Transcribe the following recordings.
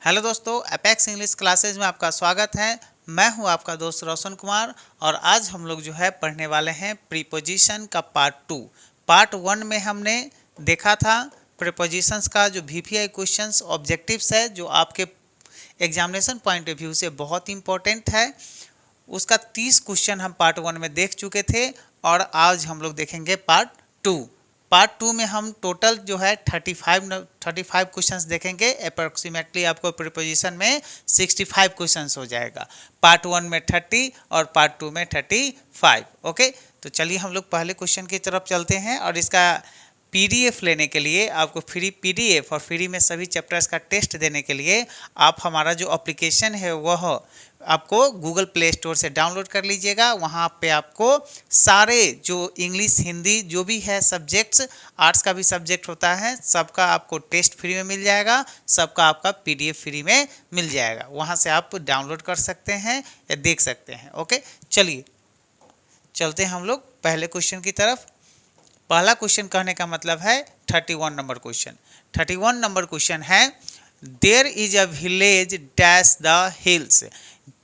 Hello दोस्तों, apex English classes में आपका स्वागत है। मैं हूं आपका दोस्त रोशन कुमार और आज हम लोग जो है पढ़ने वाले हैं प्रीपोजिशन का पार्ट 2। पार्ट 1 में हमने देखा था प्रीपोजिशंस का जो वीपीआई क्वेश्चंस ऑब्जेक्टिव्स है, जो आपके एग्जामिनेशन पॉइंट ऑफ व्यू से बहुत इंपॉर्टेंट है। उसका 30 क्वेश्चन हम पार्ट 1 में देख चुके थे और आज हम लोग देखेंगे पार्ट 2। पार्ट 2 में हम टोटल जो है 35 क्वेश्चंस देखेंगे। अप्रोक्सीमेटली आपको प्रीपोजिशन में 65 क्वेश्चंस हो जाएगा। पार्ट 1 में 30 और पार्ट 2 में 35। ओके, तो चलिए हम लोग पहले क्वेश्चन की तरफ चलते हैं। और इसका पीडीएफ लेने के लिए आपको फ्री पीडीएफ और फ्री में सभी चैप्टर्स का टेस्ट देने के लिए आप हमारा जो एप्लीकेशन है वह आपको गूगल प्ले स्टोर से डाउनलोड कर लीजिएगा। वहाँ पे आपको सारे जो इंग्लिश हिंदी जो भी है सब्जेक्ट्स, आर्ट्स का भी सब्जेक्ट होता है, सबका आपको टेस्ट फ्री में मिल जाएगा, सबका आपका पीडीएफ फ्री में मिल जाएगा। वहाँ से आप डाउनलोड कर सकते हैं या देख सकते हैं। ओके, चलिए चलते हैं हम लोग पहले क्वेश्चन की तरफ। पहला क्वेश्चन कहने का मतलब है 31 नंबर क्वेश्चन। 31 नंबर क्वेश्चन है, there is a village dash the hills.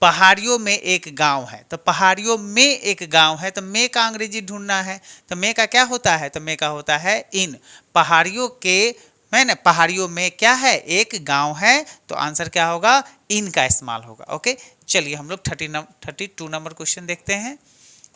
पहाड़ियों में एक गांव है। तो पहाड़ियों में एक गांव है, तो मे का अंग्रेजी ढूंढना है। तो मे का क्या होता है? तो मे का होता है इन। पहाड़ियों के मैंने पहाड़ियों में क्या है? एक गांव है। तो आंसर क्या होगा? इन का इस्तेमाल होगा। ओके, चलिए हम लोग 32 नंबर क्वेश्चन देखते हैं।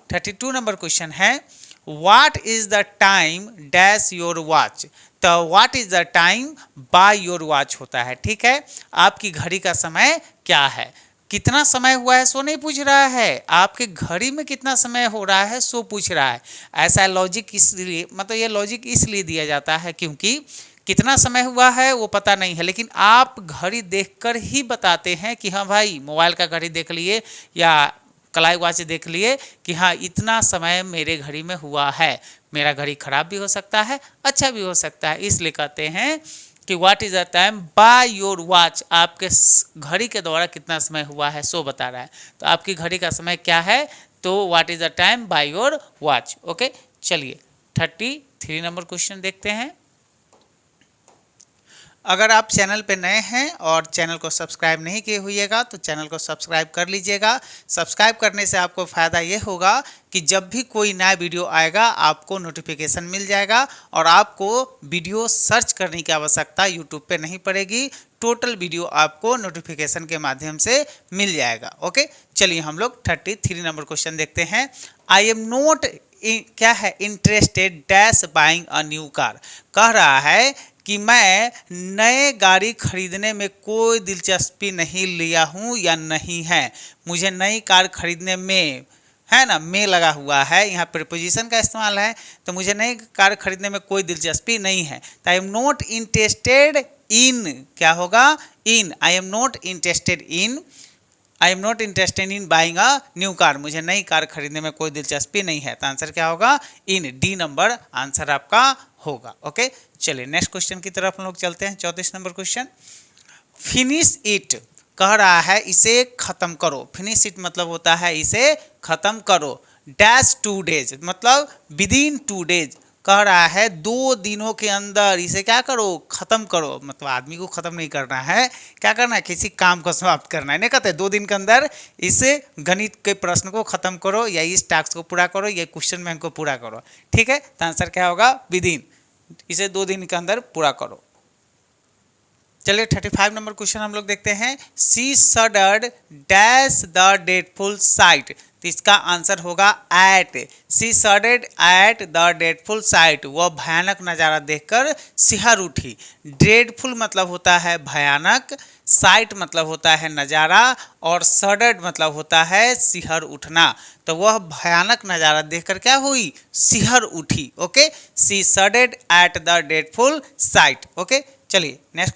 32 नंबर क्वेश्चन है, What is the time dash your watch। तो what is the time by your watch होता है। ठीक है, आपकी घड़ी का समय क्या है? कितना समय हुआ है सो नहीं पूछ रहा है, आपके घड़ी में कितना समय हो रहा है सो पूछ रहा है। ऐसा लॉजिक इसलिए, मतलब ये लॉजिक इसलिए दिया जाता है क्योंकि कितना समय हुआ है वो पता नहीं है, लेकिन आप घड़ी देखकर ही बताते हैं कि हाँ भाई मोबाइल का घड़ी देख लिए या कलाई वॉच देख लिए कि हाँ इतना समय मेरे घड़ी में हुआ है। मेरा घड़ी खराब भी हो सकता है, अच्छा भी हो सकता है, इसलिए कहते हैं कि what is the time by your watch. आपके घड़ी के द्वारा कितना समय हुआ है सो बता रहा है। तो आपकी घड़ी का समय क्या है? तो what is the time by your watch. Okay, चलिए 33 नंबर क्वेश्चन देखते हैं। अगर आप चैनल पे नए हैं और चैनल को सब्सक्राइब नहीं किए हुएगा तो चैनल को सब्सक्राइब कर लीजिएगा। सब्सक्राइब करने से आपको फ़ायदा ये होगा कि जब भी कोई नया वीडियो आएगा आपको नोटिफिकेशन मिल जाएगा और आपको वीडियो सर्च करने की आवश्यकता यूट्यूब पे नहीं पड़ेगी। टोटल वीडियो आपको नोटिफिकेशन के माध्यम से मिल जाएगा। ओके, चलिए हम लोग 33 नंबर क्वेश्चन देखते हैं। आई एम नॉट क्या है? Interested dash buying a new car. कह रहा है कि मैं नए गाड़ी खरीदने में कोई दिलचस्पी नहीं लिया हूँ या नहीं है। मुझे नई कार खरीदने में, है ना, में लगा हुआ है, यहाँ प्रीपोजिशन का इस्तेमाल है। तो मुझे नई कार खरीदने में कोई दिलचस्पी नहीं है। तो I am not interested in, क्या होगा? In. I am not interested in, I am not interested in buying a new car. मुझे नई कार खरीदने में कोई दिलचस्पी नहीं है। तो आंसर क्या होगा? इन। डी नंबर आंसर आपका होगा। ओके, चलिए नेक्स्ट क्वेश्चन की तरफ हम लोग चलते हैं। 34 नंबर क्वेश्चन, फिनिश इट। कह रहा है इसे खत्म करो। फिनिश इट मतलब होता है इसे खत्म करो। डैश 2 डेज मतलब विद इन 2 डेज। कह रहा है 2 दिनों के अंदर इसे क्या करो? खत्म करो। मतलब आदमी को खत्म नहीं करना है, क्या करना है? किसी काम को समाप्त करना है। नहीं कहते 2 दिन के अंदर इस गणित के प्रश्न को खत्म करो या इस टास्क को पूरा करो या क्वेश्चन बैंक को पूरा करो। ठीक है, तो आंसर क्या होगा? With in. इसे 2 दिन के अंदर पूरा करो। चलिए 35 नंबर क्वेश्चन हम लोग देखते हैं। She shuddered dash the dreadful sight. तो इसका आंसर होगा at. She shuddered at the dreadful sight. वह भयानक नज़ारा देखकर सिहर उठी। ड्रेडफुल मतलब होता है भयानक, साइट मतलब होता है नज़ारा और सडर्ड मतलब होता है सिहर उठना। तो वह भयानक नज़ारा देखकर क्या हुई? सिहर उठी। Okay, she shuddered at the dreadful sight. Okay, चलिए नेक्स्ट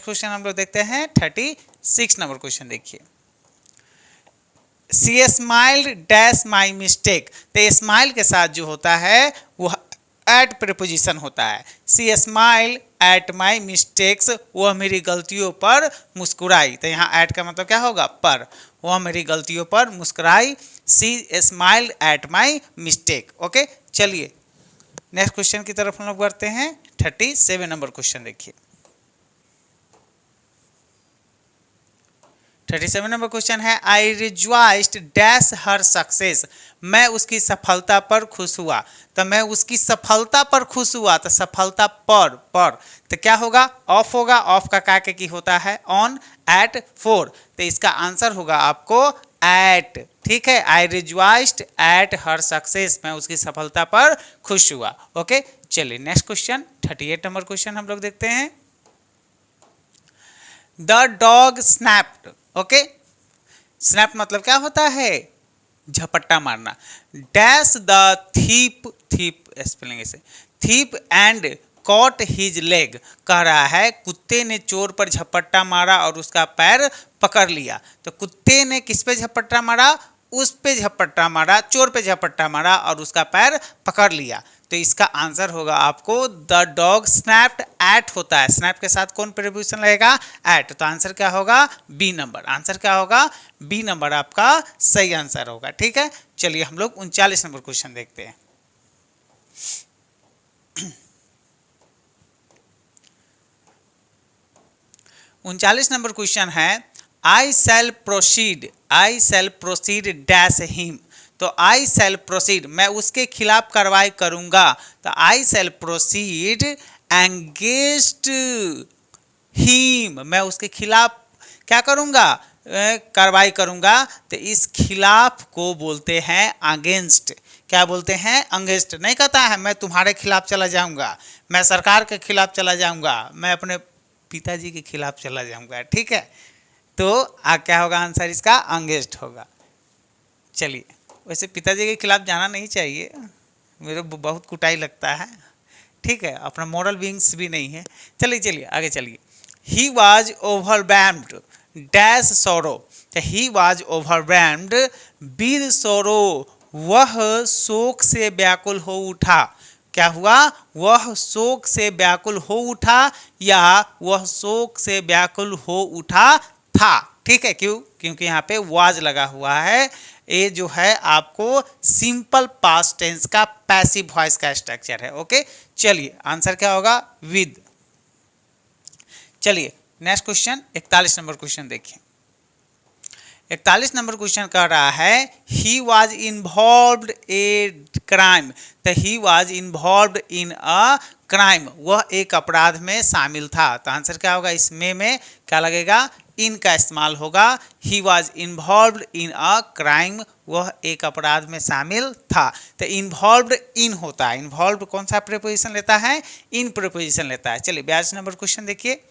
क्वेश्चन हम लोग देखते हैं। 36 नंबर क्वेश्चन देखिए। She smiled dash my mistake. तो स्माइल के साथ जो होता है वह एट प्रीपोजिशन होता है। सी स्माइल एट माई मिस्टेक्स। वह मेरी गलतियों पर मुस्कुराई। तो यहाँ एट का मतलब क्या होगा? पर। वह मेरी गलतियों पर मुस्कुराई। She smiled at my mistake. Okay, चलिए नेक्स्ट क्वेश्चन की तरफ हम लोग बढ़ते हैं। 37 नंबर क्वेश्चन देखिए। 37 नंबर क्वेश्चन है आई रिजॉइस्ड डैश हर सक्सेस, मैं उसकी सफलता पर खुश हुआ। तो मैं उसकी सफलता पर खुश हुआ, तो सफलता पर तो क्या होगा, ऑफ होगा। ऑफ का क्या की होता है, ऑन, एट, फॉर। तो इसका आंसर होगा आपको एट। ठीक है, आई रिजॉइस्ड एट हर सक्सेस, मैं उसकी सफलता पर खुश हुआ। ओके, चलिए नेक्स्ट क्वेश्चन 38 नंबर क्वेश्चन हम लोग देखते हैं। The dog snapped. Okay, snap मतलब क्या होता है, झपट्टा मारना। Dash the thief, thief spelling ऐसे, thief and caught his leg, कह रहा है कुत्ते ने चोर पर झपट्टा मारा और उसका पैर पकड़ लिया। तो कुत्ते ने किस पे झपट्टा मारा, उस पे झपट्टा मारा, चोर पे झपट्टा मारा और उसका पैर पकड़ लिया। तो इसका आंसर होगा आपको द डॉग स्नैप्ड एट होता है। स्नैप के साथ कौन प्रीपोजिशन लगेगा, एट। तो आंसर क्या होगा, बी नंबर। आंसर क्या होगा, बी नंबर आपका सही आंसर होगा। ठीक है, चलिए हम लोग 39 नंबर क्वेश्चन देखते हैं। 39 नंबर क्वेश्चन है आई शैल प्रोसीड डैश हिम। तो आई शैल प्रोसीड, मैं उसके खिलाफ कार्रवाई करूंगा। तो आई शैल प्रोसीड एंगेस्ट हिम, मैं उसके खिलाफ क्या करूंगा, कार्रवाई करूंगा। तो इस खिलाफ को बोलते हैं अगेंस्ट। क्या बोलते हैं, अगेंस्ट। नहीं कहता है मैं तुम्हारे खिलाफ चला जाऊंगा, मैं सरकार के खिलाफ चला जाऊंगा, मैं अपने पिताजी के खिलाफ चला जाऊंगा। ठीक है, तो क्या होगा आंसर इसका, अगेंस्ट होगा। चलिए, वैसे पिताजी के खिलाफ जाना नहीं चाहिए, मेरे बहुत कुटाई लगता है। ठीक है, अपना मॉरल बीइंग्स भी नहीं है। चलिए आगे चलिए। ही वॉज ओवरवेल्म्ड डैश सोरो। ही वॉज ओवरवेल्म्ड विद सोरो, वह शोक से व्याकुल हो उठा। क्या हुआ, वह शोक से व्याकुल हो उठा या वह शोक से व्याकुल हो उठा था। ठीक है, क्योंकि यहाँ पे वाज लगा हुआ है। ये जो है आपको सिंपल पास्ट टेंस का पैसिव वॉइस का स्ट्रक्चर है। ओके, चलिए आंसर क्या होगा, विद। चलिए नेक्स्ट क्वेश्चन 41 नंबर क्वेश्चन देखिए। 41 नंबर क्वेश्चन कह रहा है he was involved a crime. तो he was involved in a crime, वह एक अपराध में शामिल था। तो आंसर क्या होगा, इसमें में क्या लगेगा, इन का इस्तेमाल होगा। ही was involved in a crime, वह एक अपराध में शामिल था। तो इन्वॉल्व्ड इन होता है, इन्वॉल्व्ड कौन सा प्रीपोजिशन लेता है, इन प्रीपोजिशन लेता है। चलिए 42 नंबर क्वेश्चन देखिए।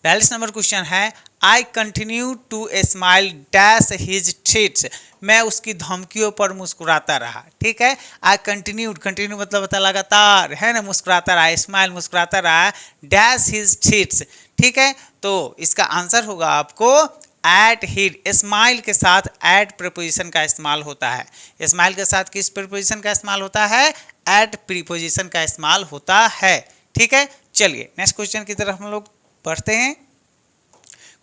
42 नंबर क्वेश्चन है I continue to smile dash his threats, मैं उसकी धमकियों पर मुस्कुराता रहा। ठीक है, आई कंटिन्यू मतलब होता लगातार, है ना, मुस्कुराता रहा, स्माइल मुस्कुराता रहा, डैश हिज थ्रेट्स। ठीक है, तो इसका आंसर होगा आपको एट हिड। स्माइल के साथ एट प्रीपोजिशन का इस्तेमाल होता है। स्माइल के साथ किस प्रीपोजिशन का इस्तेमाल होता है, एट प्रीपोजिशन का इस्तेमाल होता है। ठीक है, चलिए नेक्स्ट क्वेश्चन की तरफ हम लोग बढ़ते हैं।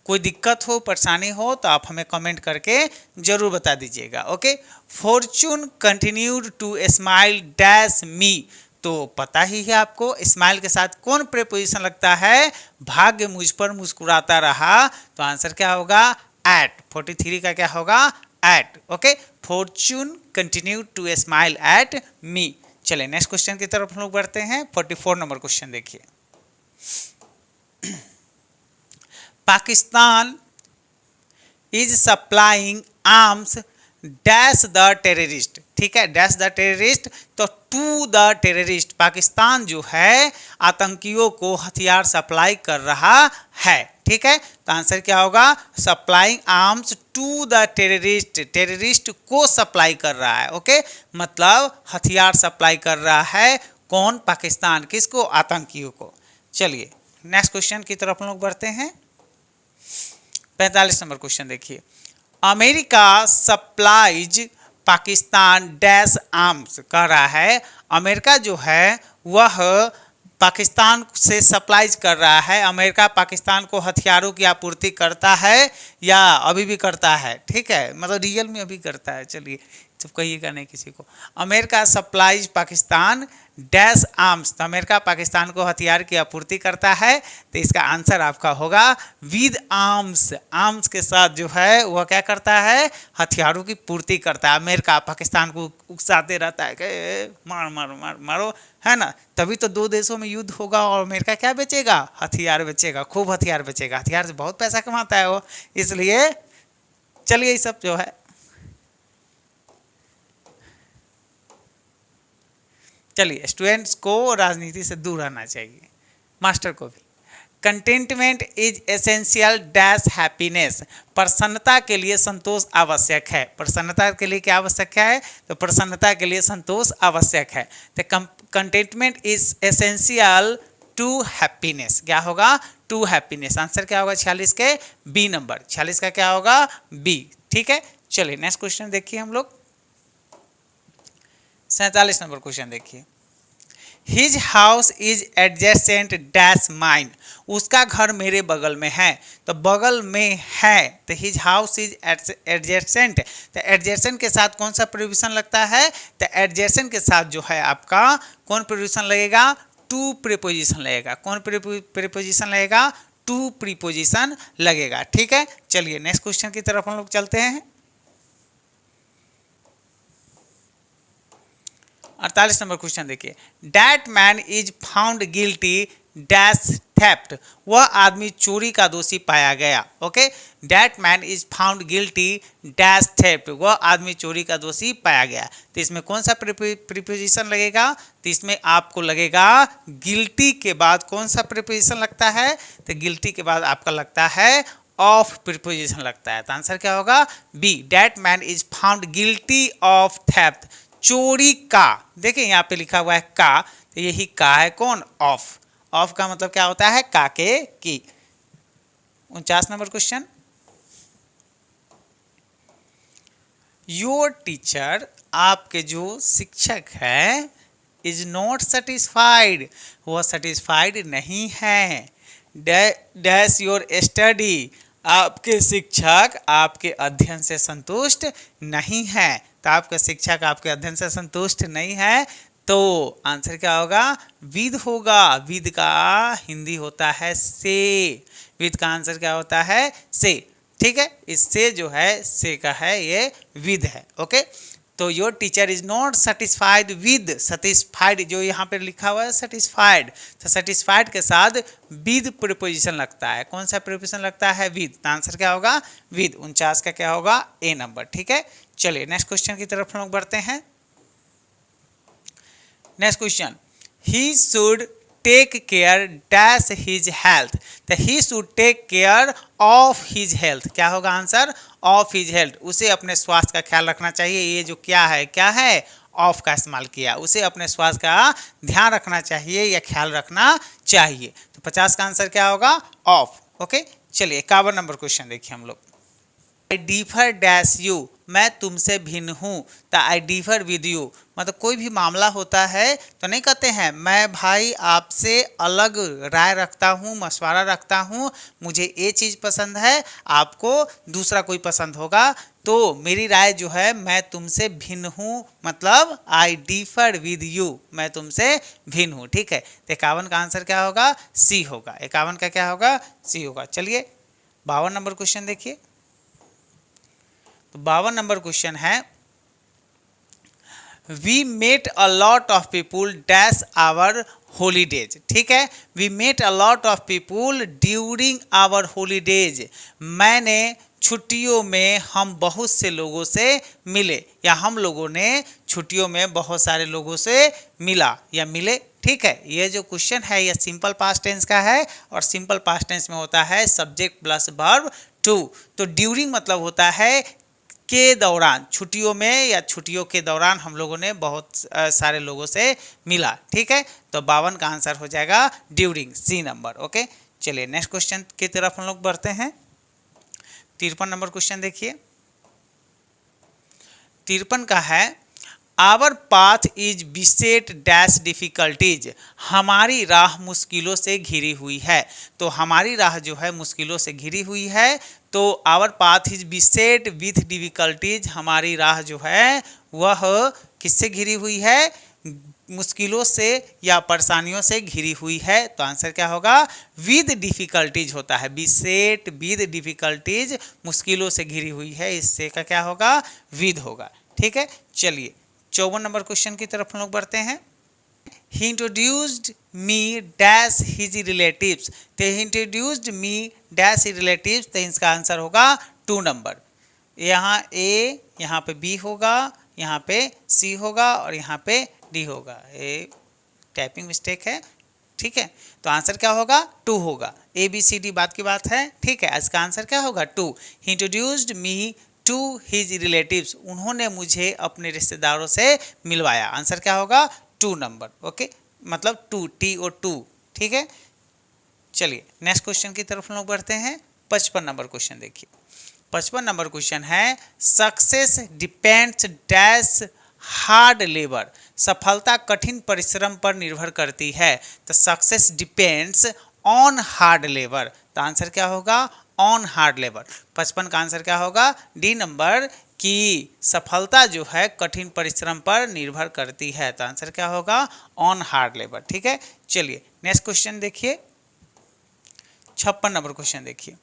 कोई दिक्कत हो, परेशानी हो तो आप हमें कमेंट करके जरूर बता दीजिएगा। Okay, fortune continued to smile dash me. तो पता ही है आपको, स्माइल के साथ कौन प्रीपोजिशन लगता है, भाग्य मुझ पर मुस्कुराता रहा। तो आंसर क्या होगा, एट। 43 का क्या होगा, at. Okay, fortune continued to smile at me. चलिए नेक्स्ट क्वेश्चन की तरफ हम लोग बढ़ते हैं। 44 नंबर क्वेश्चन देखिए। Pakistan is supplying arms dash the terrorist. ठीक है, डैश द टेररिस्ट, तो टू द टेररिस्ट, पाकिस्तान जो है आतंकियों को हथियार सप्लाई कर रहा है। ठीक है, तो आंसर क्या होगा, supplying arms to the terrorist, terrorist को सप्लाई कर रहा है। ओके, मतलब हथियार सप्लाई कर रहा है कौन, पाकिस्तान, किसको, आतंकियों को। चलिए नेक्स्ट क्वेश्चन की तरफ हम लोग बढ़ते हैं। 45 नंबर क्वेश्चन देखिए। America supplies Pakistan dash arms, कह रहा है अमेरिका जो है वह पाकिस्तान से सप्लाइज कर रहा है। अमेरिका पाकिस्तान को हथियारों की आपूर्ति करता है या अभी भी करता है। ठीक है, मतलब रियल में अभी करता है। चलिए तो कहिएगा नहीं किसी को। America supplies Pakistan dash arms, तो अमेरिका पाकिस्तान को हथियार की आपूर्ति करता है, तो इसका आंसर आपका होगा विद आर्म्स। आर्म्स के साथ जो है वह क्या करता है, हथियारों की पूर्ति करता है। अमेरिका पाकिस्तान को उकसाते रहता है कि मार मारो मार मारो, है ना, तभी तो दो देशों में युद्ध होगा और अमेरिका क्या बेचेगा, हथियार बेचेगा, खूब हथियार बेचेगा, हथियार से बहुत पैसा कमाता है वो, इसलिए चलिए ये सब जो है चलिए स्टूडेंट्स को राजनीति से दूर रहना चाहिए, मास्टर को भी। Contentment is essential dash happiness, प्रसन्नता के लिए संतोष आवश्यक है। प्रसन्नता के लिए क्या आवश्यक है, तो प्रसन्नता के लिए संतोष आवश्यक है। तो contentment is essential to happiness, क्या होगा, टू हैप्पीनेस। आंसर क्या होगा 46 के बी नंबर, 46 का क्या होगा, बी। ठीक है, चलिए नेक्स्ट क्वेश्चन देखिए हम लोग, 47 नंबर क्वेश्चन देखिए। His house is adjacent dash mine, उसका घर मेरे बगल में है, तो बगल में है, तो हिज हाउस इज एडजेसेंट, तो एडजेसेंट के साथ कौन सा प्रीपोजिशन लगता है, तो एडजेसेंट के साथ जो है आपका कौन प्रीपोजिशन लगेगा, टू प्रीपोजिशन लगेगा। कौन प्रीपोजिशन लगेगा, टू प्रीपोजिशन लगेगा। ठीक है, चलिए नेक्स्ट क्वेश्चन की तरफ हम लोग चलते हैं। 48 नंबर क्वेश्चन देखिए। That man is found guilty dash theft, वह आदमी चोरी का दोषी पाया गया। Okay, that man is found guilty dash theft, वह आदमी चोरी का दोषी पाया गया। तो इसमें कौन सा प्रीपोजिशन लगेगा, तो इसमें आपको लगेगा गिल्टी के बाद कौन सा प्रीपोजिशन लगता है, तो गिल्टी के बाद आपका लगता है ऑफ प्रीपोजिशन लगता है। तो आंसर क्या होगा, B. That man is found guilty of theft, चोरी का, देखिए यहाँ पे लिखा हुआ है का, तो यही का है कौन, ऑफ। ऑफ का मतलब क्या होता है, का के की। 49 नंबर क्वेश्चन। योर टीचर, आपके जो शिक्षक है, इज नॉट सेटिस्फाइड, वह सेटिस्फाइड नहीं है। डैश योर स्टडी, आपके शिक्षक आपके अध्ययन से संतुष्ट नहीं है। तो आपका शिक्षक आपके अध्ययन से संतुष्ट नहीं है, तो आंसर क्या होगा, विद होगा। विद का हिंदी होता है से, विद का आंसर क्या होता है, से। ठीक है, इससे जो है से का है ये विद है। ओके, तो your teacher is not satisfied with, satisfied जो यहाँ पे लिखा हुआ है सेटिस्फाइड, तो सेटिस्फाइड के साथ विद प्रीपोजिशन लगता है। कौन सा प्रीपोजिशन लगता है, विद। तो आंसर क्या होगा, विद। 49 का क्या होगा, ए नंबर। ठीक है, चलिए नेक्स्ट क्वेश्चन की तरफ हम लोग बढ़ते हैं। Next question, he should take care dash his health, तो he should take care of his health, क्या होगा आंसर, ऑफ हिज हेल्थ, उसे अपने स्वास्थ्य का ख्याल रखना चाहिए। ये जो क्या है, ऑफ का इस्तेमाल किया, उसे अपने स्वास्थ्य का ध्यान रखना चाहिए या ख्याल रखना चाहिए। तो 50 का आंसर क्या होगा, ऑफ। ओके, चलिए 51 नंबर क्वेश्चन देखिए हम लोग। आई डिफर डैश यू, मैं तुमसे भिन्न हूँ, तो आई डिफर विद यू, मतलब कोई भी मामला होता है तो नहीं कहते हैं मैं भाई आपसे अलग राय रखता हूँ, मशवरा रखता हूँ, मुझे ये चीज़ पसंद है, आपको दूसरा कोई पसंद होगा, तो मेरी राय जो है मैं तुमसे भिन्न हूँ, मतलब आई डिफर विद यू, मैं तुमसे भिन्न हूँ। ठीक है, तो 51 का आंसर क्या होगा, सी होगा। 51 का क्या होगा, सी होगा। चलिए 52 नंबर क्वेश्चन देखिए। तो 52 नंबर क्वेश्चन है, we met a lot of people dash our holidays. ठीक है, we met a lot of people during our holidays, मैंने छुट्टियों में हम बहुत से लोगों से मिले, या हम लोगों ने छुट्टियों में बहुत सारे लोगों से मिला या मिले। ठीक है, ये जो क्वेश्चन है ये सिंपल पास्ट टेंस का है, और सिंपल पास्ट टेंस में होता है सब्जेक्ट प्लस वर्ब टू। तो ड्यूरिंग मतलब होता है के दौरान, छुट्टियों में या छुट्टियों के दौरान हम लोगों ने बहुत सारे लोगों से मिला। ठीक है, तो 52 का आंसर हो जाएगा ड्यूरिंग, सी नंबर। ओके, चलिए नेक्स्ट क्वेश्चन की तरफ हम लोग बढ़ते हैं। 53 नंबर क्वेश्चन देखिए। 53 का है, our path is beset dash difficulties, हमारी राह मुश्किलों से घिरी हुई है। तो हमारी राह जो है मुश्किलों से घिरी हुई है, तो our path is beset with difficulties, हमारी राह जो है वह किससे घिरी हुई है, मुश्किलों से या परेशानियों से घिरी हुई है। तो आंसर क्या होगा, विद डिफिकल्टीज होता है, बिसेट विद डिफिकल्टीज, मुश्किलों से घिरी हुई है, इससे का क्या होगा, विद होगा। ठीक है, चलिए 54 नंबर क्वेश्चन की तरफ हम लोग बढ़ते हैं। He introduced me dash his relatives, तो he introduced me dash his relatives, तो इसका आंसर होगा 2 नंबर। यहाँ ए, यहाँ पे बी होगा, यहाँ पे सी होगा और यहाँ पे डी होगा। ये टाइपिंग मिस्टेक है, ठीक है। तो आंसर क्या होगा, 2 होगा। ए बी सी डी बात की बात है, ठीक है। इसका आंसर क्या होगा, 2। He introduced me to his relatives, उन्होंने मुझे अपने रिश्तेदारों से मिलवाया। आंसर क्या होगा, 2 नंबर। ओके, मतलब 2, टी और 2, ठीक है। चलिए नेक्स्ट क्वेश्चन की तरफ हम लोग बढ़ते हैं। 55 नंबर क्वेश्चन देखिए। 55 नंबर क्वेश्चन है, success depends dash hard labour, सफलता कठिन परिश्रम पर निर्भर करती है। तो success depends on hard labour, तो आंसर क्या होगा, ऑन हार्ड लेबर। 55 का आंसर क्या होगा, डी नंबर, कि सफलता जो है कठिन परिश्रम पर निर्भर करती है। तो आंसर क्या होगा, ऑन हार्ड लेबर। ठीक है, चलिए नेक्स्ट क्वेश्चन देखिए। 56 नंबर क्वेश्चन देखिए।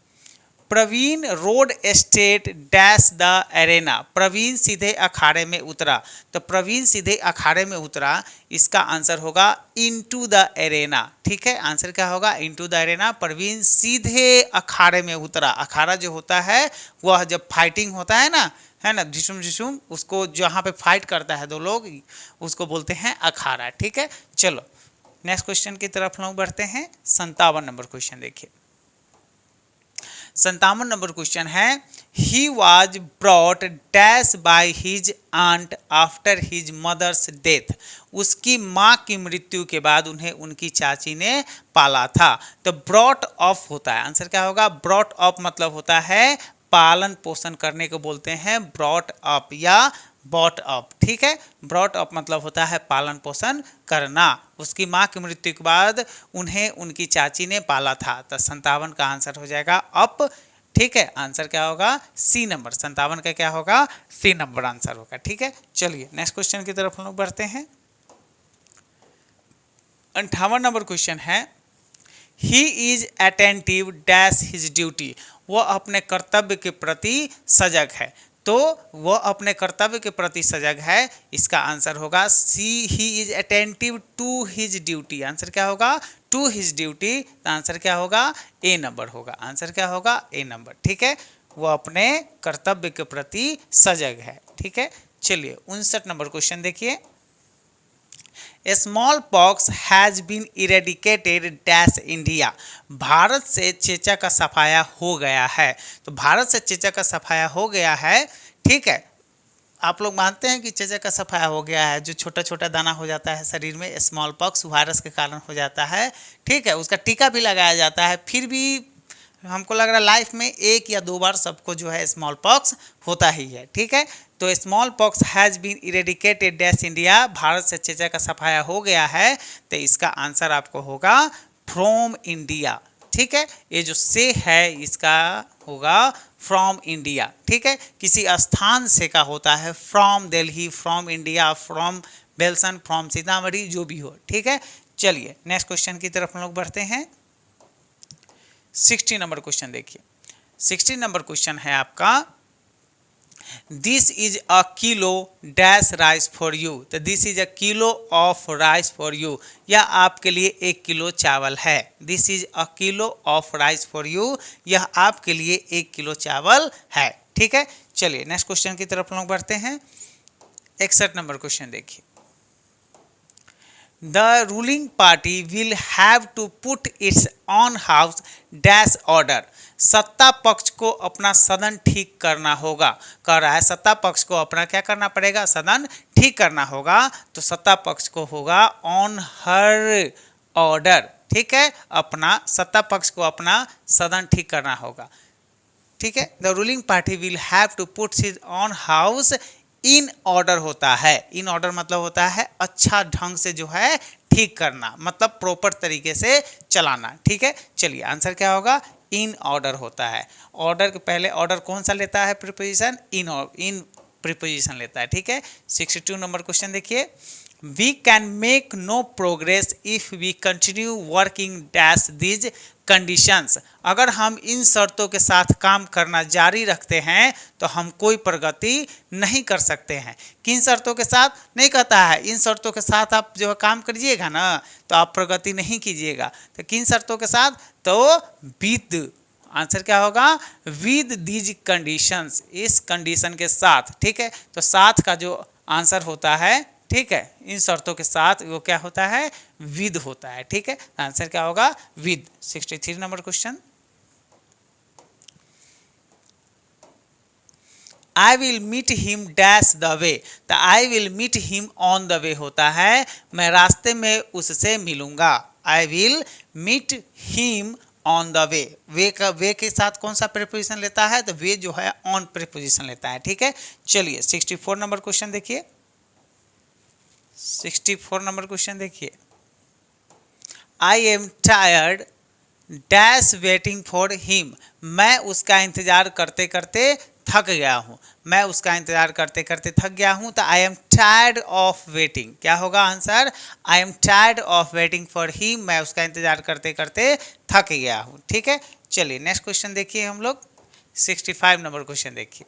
Praveen rode straight dash the arena, Praveen सीधे अखाड़े में उतरा। तो प्रवीण सीधे अखाड़े में उतरा, इसका आंसर होगा इनटू द एरेना। ठीक है, आंसर क्या होगा, इनटू द एरेना। प्रवीण सीधे अखाड़े में उतरा। अखाड़ा जो होता है वह जब फाइटिंग होता है ना, झिसुम झिसुम, उसको जहाँ पे फाइट करता है दो लोग, उसको बोलते हैं अखाड़ा। ठीक है, चलो नेक्स्ट क्वेश्चन की तरफ लोग बढ़ते हैं। 57 नंबर क्वेश्चन देखिए। 57 नंबर क्वेश्चन है, he was brought dash by his aunt after his mother's death, उसकी माँ की मृत्यु के बाद उन्हें उनकी चाची ने पाला था। तो ब्रॉट अप होता है, आंसर क्या होगा, ब्रॉट अप मतलब होता है पालन पोषण करने को बोलते हैं ब्रॉट अप या बॉट अप। ठीक है, ब्रॉट अप मतलब होता है पालन पोषण करना। उसकी माँ की मृत्यु के बाद उन्हें उनकी चाची ने पाला था। तो 57 का आंसर हो जाएगा अप। ठीक है, आंसर क्या होगा, सी नंबर। 57 का क्या होगा, सी नंबर आंसर होगा। ठीक है, चलिए नेक्स्ट क्वेश्चन की तरफ हम लोग बढ़ते हैं। 58 नंबर क्वेश्चन है, ही is attentive dash his duty, वह अपने कर्तव्य के प्रति सजग है। तो वह अपने कर्तव्य के प्रति सजग है, इसका आंसर होगा C, he is attentive to his duty. Answer क्या होगा, टू हिज ड्यूटी। तो आंसर क्या होगा, ए नंबर होगा। आंसर क्या होगा, ए नंबर। ठीक है, वह अपने कर्तव्य के प्रति सजग है। ठीक है, चलिए 59 नंबर क्वेश्चन देखिए। Small pox has been eradicated dash India, Bharat से चेचा का सफाया हो गया है। तो भारत से चेचा का सफाया हो गया है। ठीक है, आप लोग मानते हैं कि चेचा का सफाया हो गया है, जो छोटा छोटा दाना हो जाता है शरीर में, स्मॉल पॉक्स वायरस के कारण हो जाता है। ठीक है, उसका टीका भी लगाया जाता है, फिर भी हमको लग रहा है लाइफ में 1 या 2 बार सबको जो है स्मॉल पॉक्स होता ही है। ठीक है, तो small pox has been eradicated dash India, Bharat से चेचा का सफाया हो गया है। तो इसका आंसर आपको होगा फ्रॉम इंडिया। ठीक है, ये जो से है इसका होगा फ्रॉम इंडिया। ठीक है, किसी स्थान से का होता है, from Delhi, from India, from बेलसन, from Sitamarhi, जो भी हो। ठीक है, चलिए नेक्स्ट क्वेश्चन की तरफ हम लोग बढ़ते हैं। 60 नंबर क्वेश्चन देखिए। 60 नंबर क्वेश्चन है आपका, this is a kilo dash rice for you. तो this is a kilo of rice for you, यह आपके लिए 1 किलो चावल है। This is a kilo of rice for you, यह आपके लिए 1 किलो चावल है। ठीक है, चलिए नेक्स्ट क्वेश्चन की तरफ लोग बढ़ते हैं। 61 नंबर क्वेश्चन देखिए। The ruling party will have to put its own house dash order, सत्ता पक्ष को अपना सदन ठीक करना होगा। कह रहा है सत्ता पक्ष को अपना क्या करना पड़ेगा, सदन ठीक करना होगा। तो सत्ता पक्ष को होगा ऑन हर ऑर्डर। ठीक है, अपना सत्ता पक्ष को अपना सदन ठीक करना होगा। ठीक है, the ruling party will have to put its own house in order होता है। इन ऑर्डर मतलब होता है अच्छा ढंग से जो है ठीक करना, मतलब प्रॉपर तरीके से चलाना। ठीक है, चलिए आंसर क्या होगा, इन ऑर्डर होता है। ऑर्डर के पहले ऑर्डर कौन सा लेता है प्रीपोजिशन, इन प्रीपोजिशन लेता है। ठीक है, 62 नंबर क्वेश्चन देखिए, we can make no progress if we continue working dash these conditions. अगर हम इन शर्तों के साथ काम करना जारी रखते हैं तो हम कोई प्रगति नहीं कर सकते हैं। किन शर्तों के साथ नहीं कहता है, इन शर्तों के साथ आप जो है काम करिएगा ना तो आप प्रगति नहीं कीजिएगा। तो किन शर्तों के साथ, तो विद, आंसर क्या होगा, विद दीज कंडीशंस, इस कंडीशन के साथ। ठीक है, तो साथ का जो आंसर होता है, ठीक है, इन शर्तों के साथ वो क्या होता है, विद होता है। ठीक है, आंसर क्या होगा, with. 63 number question, I will meet him dash the way. तो I will meet him on the way होता है मैं रास्ते में उससे मिलूंगा। I will meet him on the way, way का वे के साथ कौन सा प्रीपोजिशन लेता है, तो वे जो है ऑन प्रीपोजिशन लेता है। ठीक है, चलिए 64 नंबर क्वेश्चन देखिए, 64 नंबर क्वेश्चन देखिए, I am tired dash waiting for him. मैं उसका इंतजार करते करते थक गया हूँ, मैं उसका इंतजार करते करते थक गया हूँ। तो I am tired of waiting, क्या होगा answer, I am tired of waiting for him, मैं उसका इंतजार करते करते थक गया हूँ। ठीक है, चलिए नेक्स्ट क्वेश्चन देखिए हम लोग, 65 नंबर क्वेश्चन देखिए,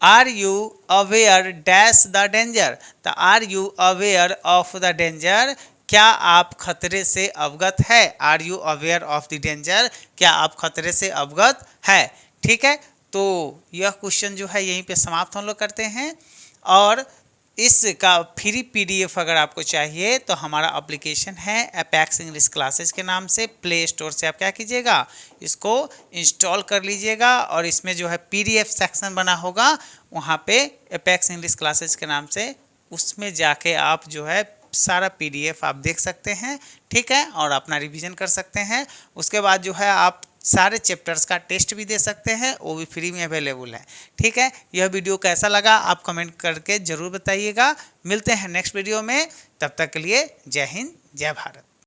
are you aware dash the danger. तो are you aware of the danger, क्या आप खतरे से अवगत है, are you aware of the danger, क्या आप खतरे से अवगत है। ठीक है, तो यह क्वेश्चन जो है यहीं पे समाप्त हम लोग करते हैं। और इसका फ्री पीडीएफ अगर आपको चाहिए तो हमारा एप्लीकेशन है एपेक्स इंग्लिश क्लासेस के नाम से, प्ले स्टोर से आप क्या कीजिएगा, इसको इंस्टॉल कर लीजिएगा। और इसमें जो है पीडीएफ सेक्शन बना होगा, वहाँ पे एपेक्स इंग्लिश क्लासेस के नाम से, उसमें जाके आप जो है सारा पीडीएफ आप देख सकते हैं। ठीक है, और अपना रिवीजन कर सकते हैं। उसके बाद जो है आप सारे चैप्टर्स का टेस्ट भी दे सकते हैं, वो भी फ्री में अवेलेबल है। ठीक है, यह वीडियो कैसा लगा आप कमेंट करके ज़रूर बताइएगा। मिलते हैं नेक्स्ट वीडियो में, तब तक के लिए जय हिंद जय भारत।